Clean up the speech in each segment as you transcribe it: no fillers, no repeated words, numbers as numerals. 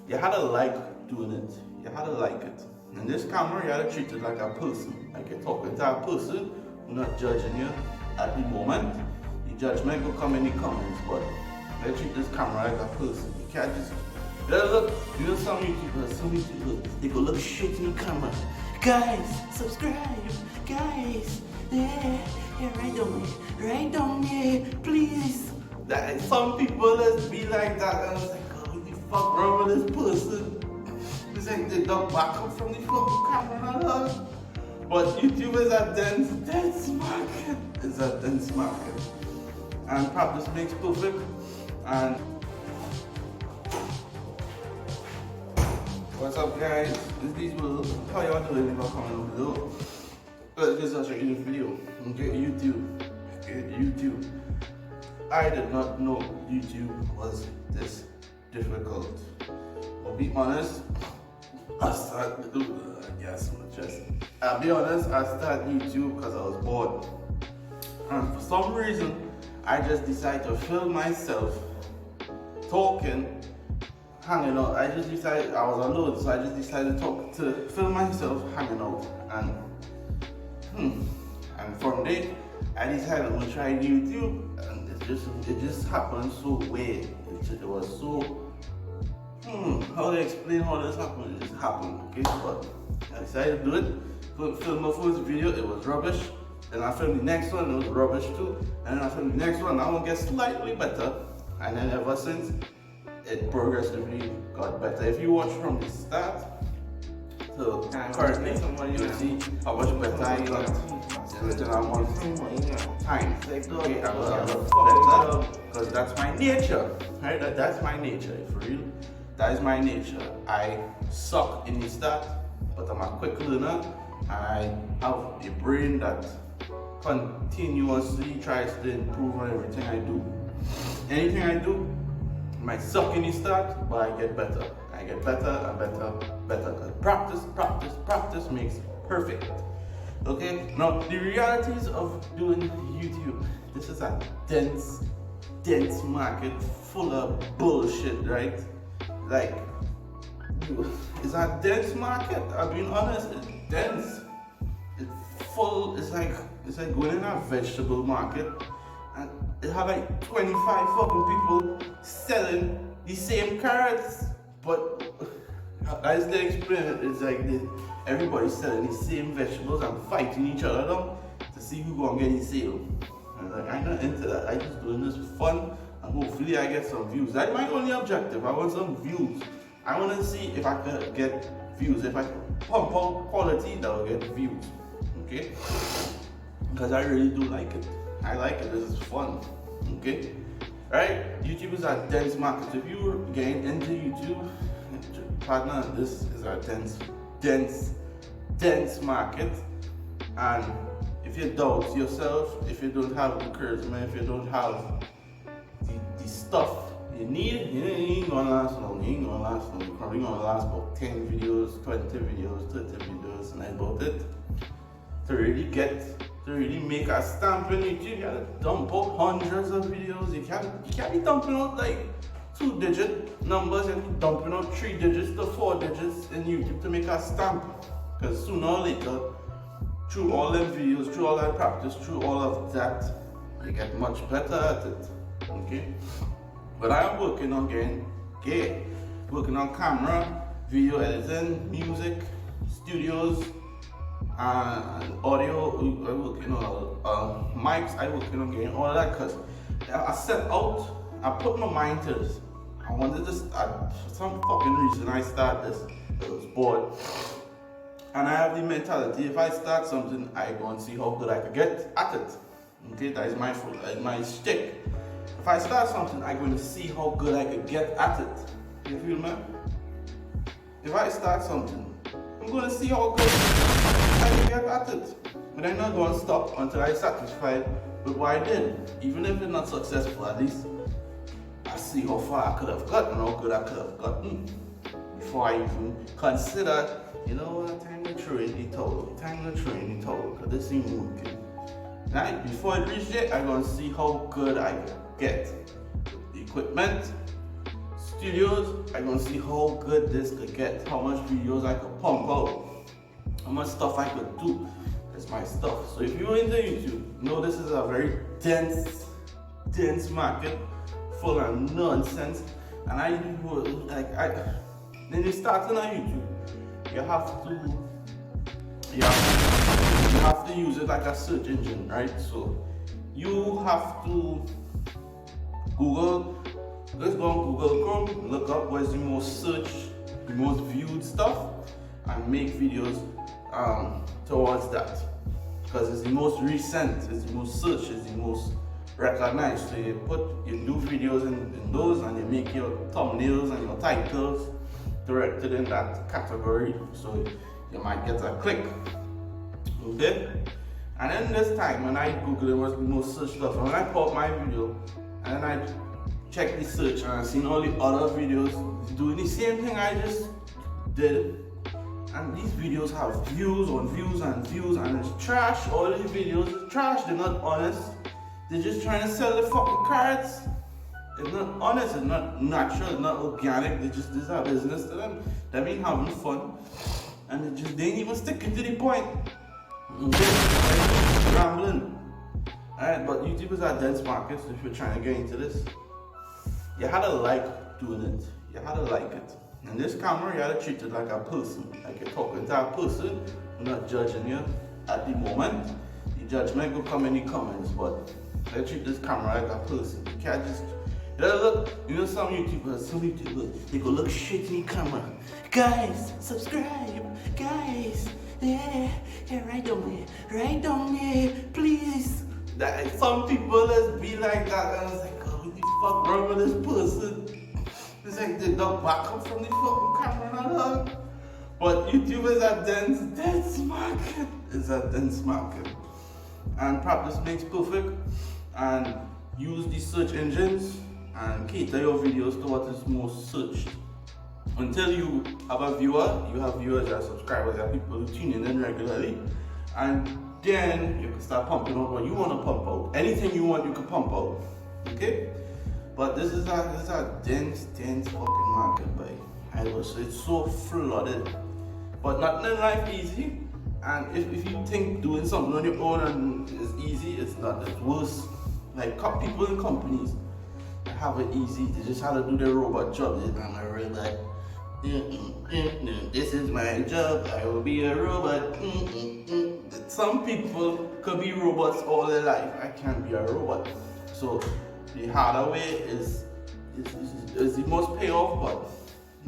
you had to like doing it. You had to like it. And this camera, you had to treat it like a person. Like you're talking to a person, we're not judging you at the moment. The judgment will come in the comments, but you treat this camera like a person. You can't just, look, you know some YouTubers, they go look straight in the camera. Guys, subscribe, guys, yeah, right down there, please. That, some people let's be like that, and I was like, oh, what the fuck wrong with this person? It's like they don't back up from the fucking camera. But YouTube is a dense market. It's a dense market. And practice makes perfect. And what's up, guys? It's these will how y'all doing if I comment below. But this is actually in the video. Okay, YouTube. I did not know YouTube was this difficult. I'll be honest. I'll be honest, I started YouTube because I was bored. And for some reason, I just decided to film myself talking, hanging out. I was alone, so I just decided to film myself hanging out. And from there, I decided I'm gonna try YouTube, and it just happened so weird. It was so how to explain how this happened? It just happened, okay? But I decided to do it. Film my first video, it was rubbish. Then I filmed the next one, it was rubbish too. And then I filmed the next one, now it gets slightly better. And then ever since, it progressively got better. If you watch from the start to currently, you will see how much better I got within a month's time. Okay, I got better because that's my nature, right? That's my nature, for real. That is my nature. I suck in the start, but I'm a quick learner. I have a brain that continuously tries to improve on everything I do. Anything I do might suck in the start, but I get better. I get better and better. Practice makes perfect. Okay? Now, the realities of doing YouTube. This is a dense market full of bullshit, right? Like, it's a dense market. I'm being honest, it's dense. It's full. It's like going in a vegetable market, and it have like 25 fucking people selling the same carrots. But as they explain it, it's like everybody's selling the same vegetables and fighting each other down to see who gonna get the sale. And like, I'm not into that. I just doing this for fun. And hopefully I get some views. That's my only objective. I want some views. I want to see if I can get views. If I pump out quality, that will get views. Okay? Because I really do like it. I like it. This is fun. Okay? Right? YouTube is a dense market. If you're getting into YouTube, partner, this is a dense market. And if you doubt yourself, if you don't have encouragement, if you don't have the stuff you need, you ain't gonna last long. You're probably gonna last about 10 videos, 20 videos, 30 videos, and that's about it. To really make a stamp in YouTube, you gotta dump out hundreds of videos. You can't be dumping out like 2-digit numbers and dumping out 3 digits to 4 digits in YouTube to make a stamp. Because sooner or later, through all them videos, through all that practice, through all of that, you get much better at it. Okay? But I'm working on working on camera, video editing, music, studios, and audio. I'm working on mics. I'm working on getting all of that because I put my mind to this. I wanted to start, for some fucking reason I started this. I was bored. And I have the mentality, if I start something, I go and see how good I can get at it. Okay, that is my stick. If I start something, I'm going to see how good I can get at it. You feel me? If I start something, I'm going to see how good I can get at it. But I'm not going to stop until I'm satisfied with what I did. Even if it's not successful, at least I see how far I could have gotten, how good I could have gotten before I even consider, you know what, time to throw in the towel. Because this ain't working. Right? Before I reach it, I'm going to see how good I can get. The equipment, studios, I'm gonna see how good this could get, how much videos I could pump out, how much stuff I could do. It's my stuff. So if you're into YouTube, know this is a very dense market full of nonsense. And when you start on YouTube, you have to use it like a search engine, right? So you have to Google. Let's go on Google Chrome, look up what's the most searched, the most viewed stuff, and make videos towards that. Because it's the most recent, it's the most searched, it's the most recognized. So you do videos in those, and you make your thumbnails and your titles directed in that category. So you might get a click. Okay? And then this time when I Google it, what's the most searched stuff, and when I put my video and then I check the search and I seen all the other videos doing the same thing I just did, and these videos have views on views and views, and it's trash. All these videos are trash. They're not honest. They're just trying to sell the fucking cards. It's not honest, it's not natural, it's not organic. This is a business to them. They mean having fun, and they ain't even sticking to the point. Okay? Rambling. Alright, but YouTube is a dense market, so if you're trying to get into this, you had to like doing it. You had to like it. And this camera, you had to treat it like a person. Like you're talking to a person. We're not judging you at the moment. The judgment will come in the comments, but I treat this camera like a person. You can't just, some YouTubers, they go look shit in the camera. Guys, subscribe. Guys, yeah, right down there, please. Some people just be like that, and it's like, oh, what the fuck wrong with this person? It's like they don't back up from the fucking camera, but YouTube is a dense market. It's a dense market, and practice makes perfect. And use the search engines and cater your videos to what is most searched. Until you have a viewer, you have viewers, you have subscribers, you have people who tune in regularly, and then you can start pumping out what you want to pump out. Anything you want, you can pump out. Okay? But this is a dense fucking market, boy. It's so flooded. But nothing in life easy. And if you think doing something on your own is easy, it's not. It's worse. Like people in companies have it easy. They just have to do their robot job. I'm a robot. This is my job. I will be a robot. Some people could be robots all their life. I can't be a robot. So the harder way is the most payoff,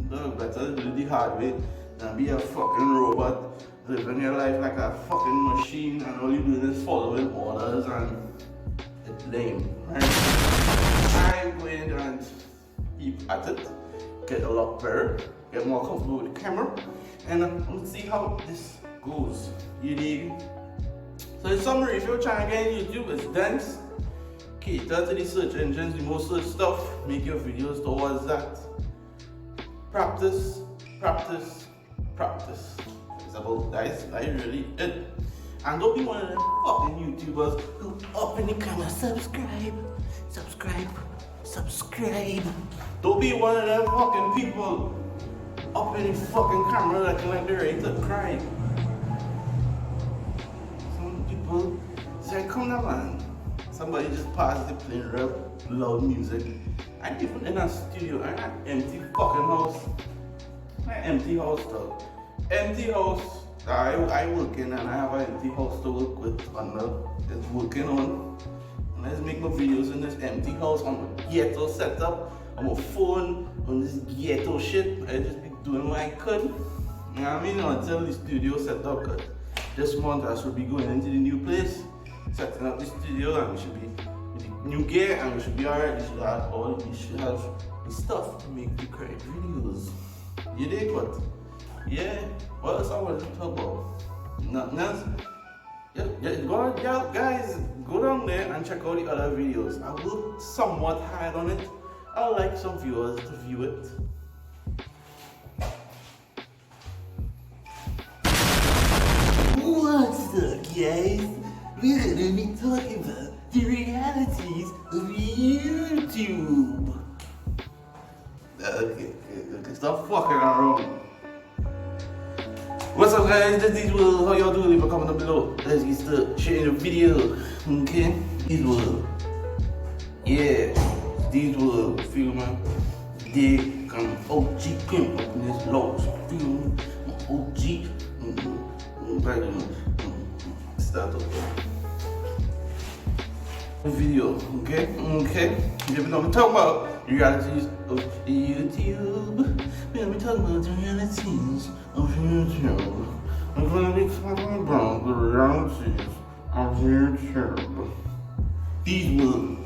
but better to do the hard way than be a fucking robot, living your life like a fucking machine, and all you do is following orders, and it's lame, right? I'm going to keep at it, get a lot better, get more comfortable with the camera, and let's see how this goes. You dig? So in summary, if you're trying to get in YouTube, it's dense. Cater to the search engines, the most search stuff, make your videos towards that. Practice. It's about that really it. And don't be one of them fucking YouTubers who up in the camera, subscribe. Don't be one of them fucking people up in the fucking camera looking like they're ready to cry. Some people say, come on, man. Somebody just passed it playing real loud music. I'm even in a studio, I'm an empty fucking house. An empty house though. Empty house. I work in, and I have an empty house to work with, and it's working on. And let's make my videos in this empty house on my ghetto setup, on my phone, on this ghetto shit. I just be doing what I could. You know what I mean? Until the studio set up. Cause this month I should be going into the new place, setting up the studio, and we should be with the new gear, and we should be alright. We should have the stuff to make the correct videos. You dig what? Yeah. What else I wanted to talk about? Nothing else. Guys, go down there and check out the other videos. I worked somewhat hard on it. I would like some viewers to view it. What's up, guys? We're gonna be talking about the realities of YouTube. Stop fucking around. What's up guys, this is Will. How y'all doing? Leave a comment down below. Let's get started sharing the video. Okay? These Will. Yeah. These Will. Feel man. They come OG pimp up in this low. Feel me? OG. Start up. Video, okay? If you know what I'm talking about, realities of YouTube. We'll be talking about the realities of YouTube. I'm gonna be talking about the realities of YouTube. These will